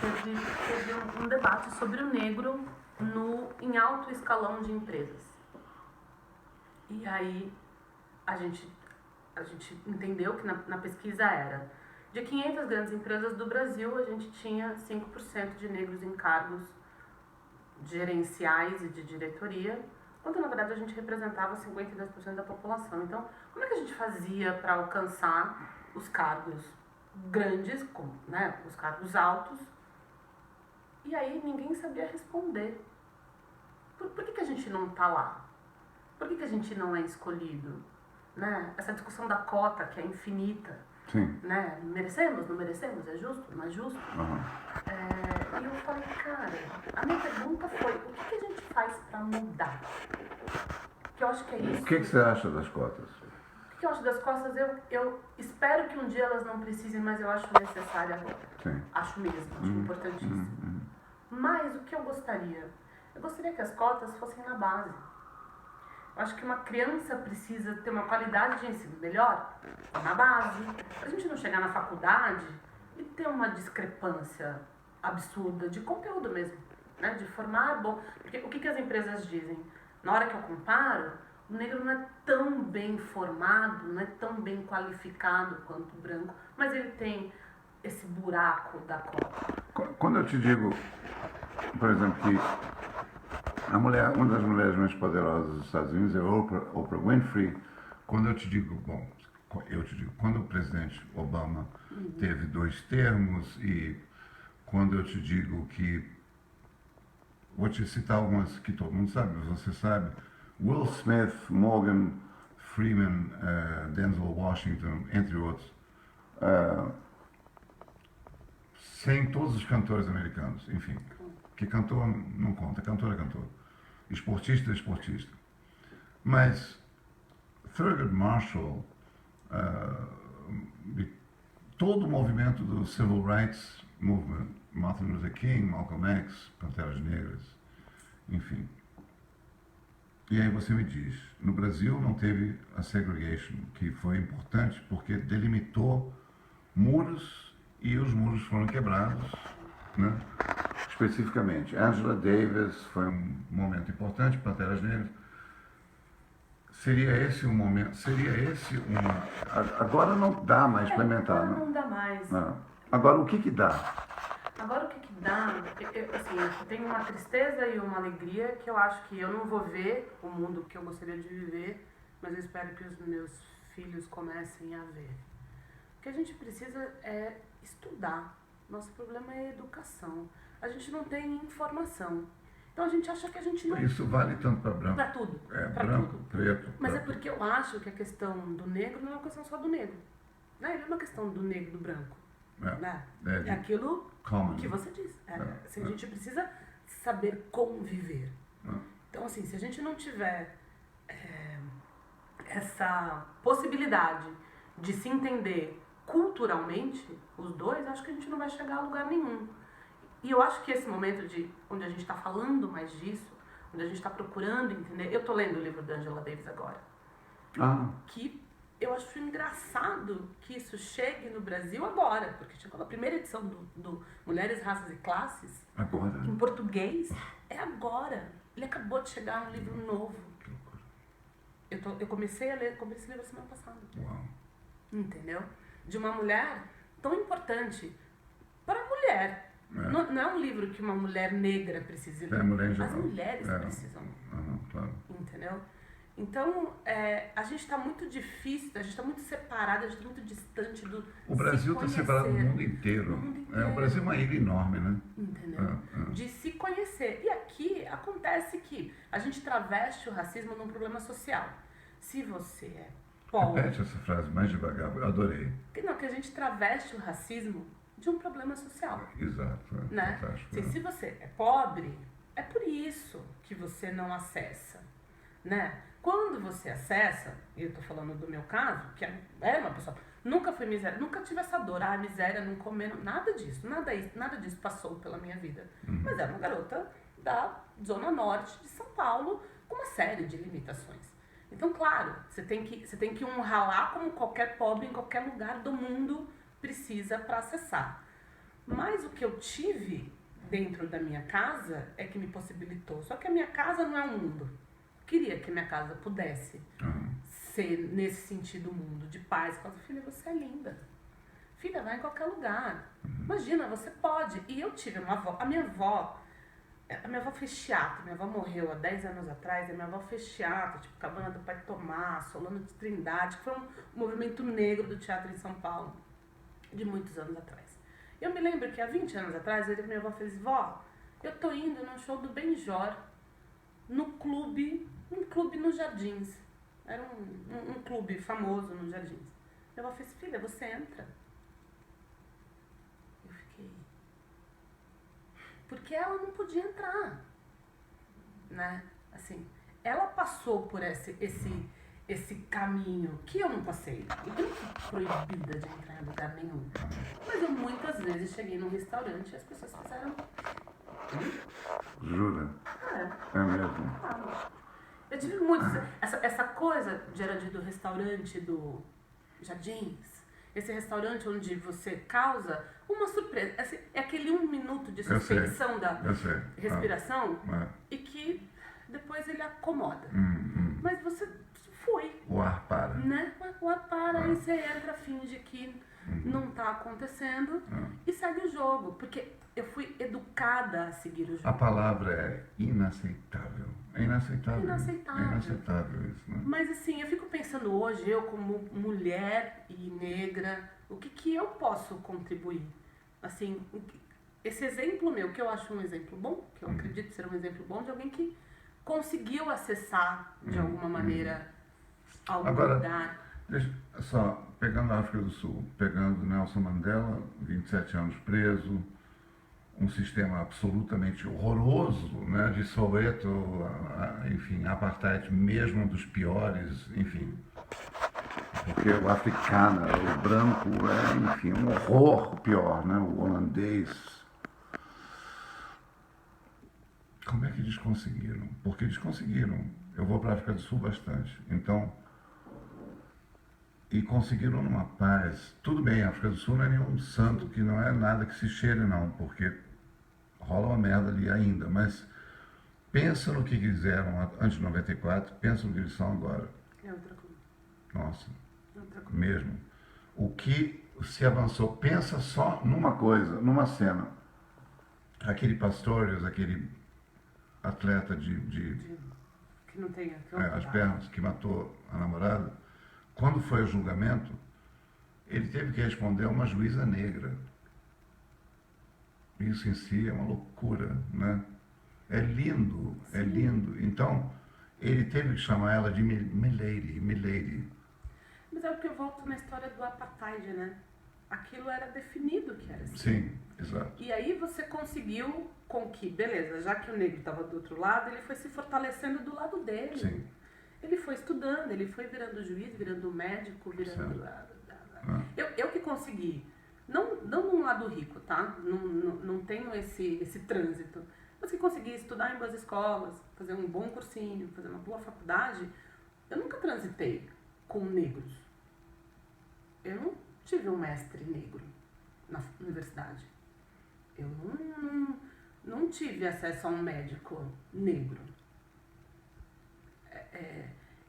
teve um debate sobre o negro em alto escalão de empresas. E aí a gente entendeu que na pesquisa era de 500 grandes empresas do Brasil, a gente tinha 5% de negros em cargos gerenciais e de diretoria, quando na verdade a gente representava 52% da população. Então, como é que a gente fazia para alcançar os cargos grandes, né, os cargos altos? E aí ninguém sabia responder. Por que a gente não está lá? Por que a gente não é escolhido? Né? Essa discussão da cota, que é infinita. Sim. Né? Merecemos, não merecemos? É justo, não é justo? E eu falei, cara, a minha pergunta foi, o que a gente faz para mudar? Que eu acho que é isso. O que você acha das cotas? O que eu acho das cotas? Eu espero que um dia elas não precisem, mas eu acho necessária agora. Sim. Acho mesmo, acho importantíssimo. Mas o que eu gostaria? Eu gostaria que as cotas fossem na base. Eu acho que uma criança precisa ter uma qualidade de ensino melhor na base, para a gente não chegar na faculdade e ter uma discrepância absurda de conteúdo mesmo, né? De formar bom. Porque o que as empresas dizem? Na hora que eu comparo, o negro não é tão bem formado, não é tão bem qualificado quanto o branco, mas ele tem esse buraco da cota. Quando eu te digo, por exemplo, que uma das mulheres mais poderosas dos Estados Unidos é Oprah Winfrey. Quando eu te digo, quando o presidente Obama teve 2 termos, e quando eu te digo que, vou te citar algumas que todo mundo sabe, mas você sabe, Will Smith, Morgan Freeman, Denzel Washington, entre outros, sem todos os cantores americanos, enfim, que cantor não conta, cantor é cantor, esportista é esportista. Mas Thurgood Marshall, todo o movimento do Civil Rights Movement, Martin Luther King, Malcolm X, Panteras Negras, enfim. E aí você me diz, no Brasil não teve a segregation, que foi importante porque delimitou muros e os muros foram quebrados, né? Especificamente, Angela Davis foi um momento importante, Panteras Negras. Seria esse um momento, agora não dá mais implementar, agora não dá mais. Não. Agora o que dá? Agora o que dá, assim, eu tenho uma tristeza e uma alegria que eu acho que eu não vou ver o mundo que eu gostaria de viver, mas eu espero que os meus filhos comecem a ver. O que a gente precisa é estudar. Nosso problema é educação. A gente não tem informação. Então a gente acha que a gente não... Isso vale tanto para branco. Para tudo. Pra branco, tudo. Preto. Mas é porque eu acho que a questão do negro não é uma questão só do negro. Né? Ele é uma questão do negro e do branco. Né? É aquilo que você diz. Assim, a gente precisa saber conviver. Então, assim, se a gente não tiver essa possibilidade de se entender culturalmente, os dois, acho que a gente não vai chegar a lugar nenhum. E eu acho que esse momento onde a gente está falando mais disso, onde a gente está procurando entender... Eu estou lendo o livro da Angela Davis agora. Que eu acho engraçado que isso chegue no Brasil agora, porque chegou na primeira edição do Mulheres, Raças e Classes, agora. Em português, é agora. Ele acabou de chegar no livro novo. Eu comecei a ler esse livro semana passada. Uau. Entendeu? De uma mulher tão importante para a mulher. Não é um livro que uma mulher negra precisa ler. As mulheres precisam. Claro. Entendeu? Então, a gente está muito difícil, a gente está muito separado, a gente está muito distante do... O Brasil está separado do mundo inteiro. O Brasil é uma ilha enorme, né? Entendeu? De se conhecer. E aqui acontece que a gente traveste o racismo num problema social. Se você é pobre... Repete essa frase mais devagar, eu adorei. Não, que a gente traveste o racismo de um problema social. Exato. Né? Fantástico. Se você é pobre, é por isso que você não acessa. Né? Quando você acessa, e eu estou falando do meu caso, que era uma pessoa, nunca fui miséria, nunca tive essa dor, miséria, não comer, nada disso, nada disso passou pela minha vida. Mas era uma garota da Zona Norte de São Paulo, com uma série de limitações. Então, claro, você tem que ralar como qualquer pobre em qualquer lugar do mundo precisa para acessar. Mas o que eu tive dentro da minha casa é que me possibilitou. Só que a minha casa não é um mundo. Eu queria que a minha casa pudesse ser, nesse sentido, um mundo de paz. Eu falo, filha, você é linda. Filha, vai em qualquer lugar. Imagina, você pode. E eu tive uma avó. A minha avó fez teatro. Minha avó morreu há 10 anos atrás. A minha avó fez teatro, tipo Cabana do Pai Tomás, Solano de Trindade, que foi um movimento negro do teatro em São Paulo, de muitos anos atrás. Eu me lembro que há 20 anos atrás, minha avó fez, vó, eu tô indo num show do Benjor, num clube nos Jardins. Era um clube famoso nos Jardins. Minha avó fez, filha, você entra. Eu fiquei... Porque ela não podia entrar, né? Assim, ela passou por esse caminho que eu não passei. Eu não fui proibida de entrar em lugar nenhum. Mas eu muitas vezes cheguei num restaurante e as pessoas fizeram... Jura? É mesmo? Eu tive muito... Essa coisa, Geraldine, do restaurante do Jardins, esse restaurante onde você causa uma surpresa. É aquele 1 minuto de suspensão da respiração e que depois ele acomoda. Mas você foi. O ar para. Né? O ar para, aí você entra, finge que não está acontecendo e segue o jogo. Porque eu fui educada a seguir o jogo. A palavra é inaceitável. É inaceitável. Inaceitável. É inaceitável isso, né? Mas assim, eu fico pensando hoje, eu como mulher e negra, o que eu posso contribuir? Assim, esse exemplo meu, que eu acho um exemplo bom, que eu acredito ser um exemplo bom, de alguém que conseguiu acessar de alguma maneira algum lugar. Deixa, só, pegando a África do Sul, pegando Nelson Mandela, 27 anos preso, um sistema absolutamente horroroso, né, de Soweto, enfim, apartheid mesmo um dos piores, enfim. Porque o africano, o branco é, enfim, um horror pior, né, o holandês. Como é que eles conseguiram? Porque eles conseguiram. Eu vou para a África do Sul bastante, então... E conseguiram numa paz. Tudo bem, a África do Sul não é nenhum santo, que não é nada que se cheire não, porque rola uma merda ali ainda, mas pensa no que fizeram antes de 94, pensa no que eles são agora. É outra coisa. Nossa, É outra coisa. mesmo. O que se avançou, pensa só numa coisa, numa cena. Aquele Pastorius, aquele atleta que não tem as pernas, que matou a namorada, quando foi o julgamento, ele teve que responder a uma juíza negra. Isso em si é uma loucura, né? É lindo, é lindo. Então, ele teve que chamar ela de Milady. Mas é porque eu volto na história do apartheid, né? Aquilo era definido que era assim. Sim, exato. E aí você conseguiu com que, beleza, já que o negro estava do outro lado, ele foi se fortalecendo do lado dele. Sim. Ele foi estudando, ele foi virando juiz, virando médico, virando... Eu que consegui, não num lado rico, tá? Não tenho esse trânsito, mas que consegui estudar em boas escolas, fazer um bom cursinho, fazer uma boa faculdade. Eu nunca transitei com negros. Eu não tive um mestre negro na universidade. Eu não tive acesso a um médico negro.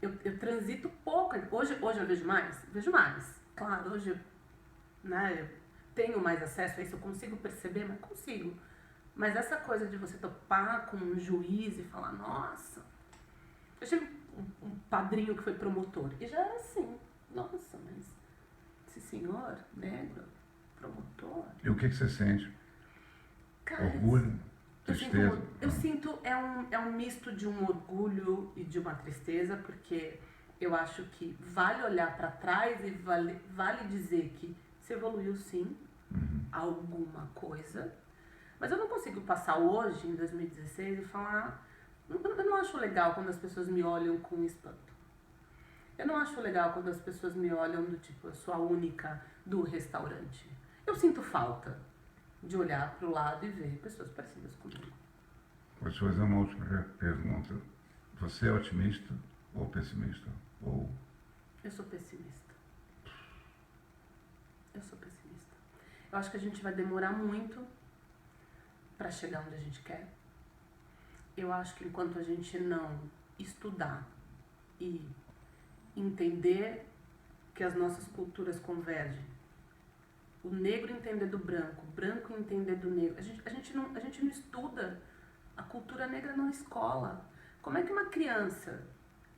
Eu transito pouco. Hoje eu vejo mais? Vejo mais. Claro, hoje eu tenho mais acesso a isso, eu consigo perceber, mas consigo. Mas essa coisa de você topar com um juiz e falar, nossa... Eu tive um padrinho que foi promotor e já era assim, nossa, mas esse senhor negro, promotor... E o que você sente? Cara, orgulho? Tristeza? Eu sinto, é um misto de um orgulho e de uma tristeza, porque eu acho que vale olhar para trás e vale dizer que se evoluiu sim, alguma coisa, mas eu não consigo passar hoje, em 2016, e falar... Eu não acho legal quando as pessoas me olham com espanto. Eu não acho legal quando as pessoas me olham do tipo, eu sou a única do restaurante. Eu sinto falta de olhar para o lado e ver pessoas parecidas comigo. Vou te fazer uma última pergunta. Você é otimista ou pessimista? Eu sou pessimista. Eu sou pessimista. Eu acho que a gente vai demorar muito para chegar onde a gente quer. Eu acho que enquanto a gente não estudar e entender que as nossas culturas convergem, o negro entender do branco, o branco entender do negro, a gente não estuda a cultura negra na escola. Como é que uma criança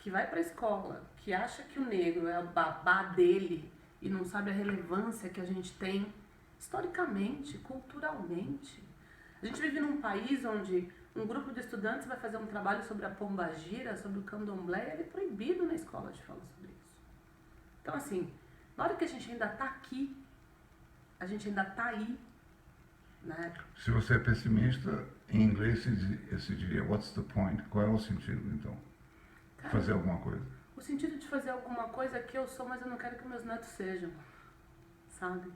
que vai para a escola, que acha que o negro é o babá dele e não sabe a relevância que a gente tem historicamente, culturalmente? A gente vive num país onde um grupo de estudantes vai fazer um trabalho sobre a pombagira, sobre o candomblé, e ele é proibido na escola de falar sobre isso. Então, assim, na hora que a gente ainda está aqui, a gente ainda está aí, né? Se você é pessimista, em inglês se diria, what's the point? Qual é o sentido, então? Fazer alguma coisa. O sentido de fazer alguma coisa é que eu sou, mas eu não quero que meus netos sejam, sabe?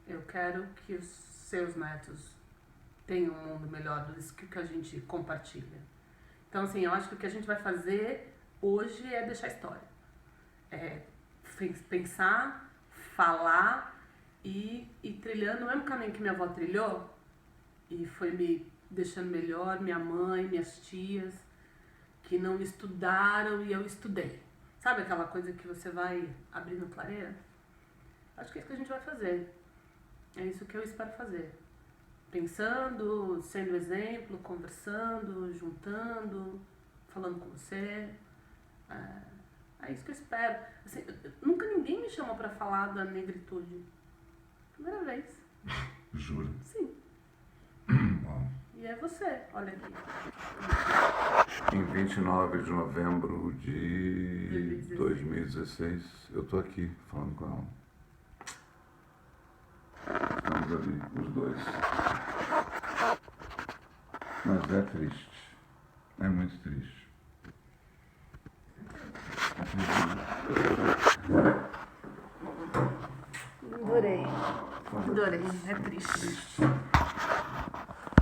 Eu quero que os seus netos tenham um mundo melhor do que a gente compartilha. Então, assim, eu acho que o que a gente vai fazer hoje é deixar história. É pensar, falar e trilhando o mesmo caminho que minha avó trilhou e foi me deixando melhor, minha mãe, minhas tias, que não estudaram e eu estudei. Sabe aquela coisa que você vai abrindo clareira? Acho que é isso que a gente vai fazer. É isso que eu espero fazer. Pensando, sendo exemplo, conversando, juntando, falando com você. É isso que eu espero. Assim, nunca ninguém me chamou pra falar da negritude. Primeira vez. Juro? Sim. Bom. E é você, olha aqui. Em 29 de novembro de 2016, eu tô aqui falando com ela. Estamos ali, os dois. Mas é triste. É muito triste. Adorei. Adorei. É triste.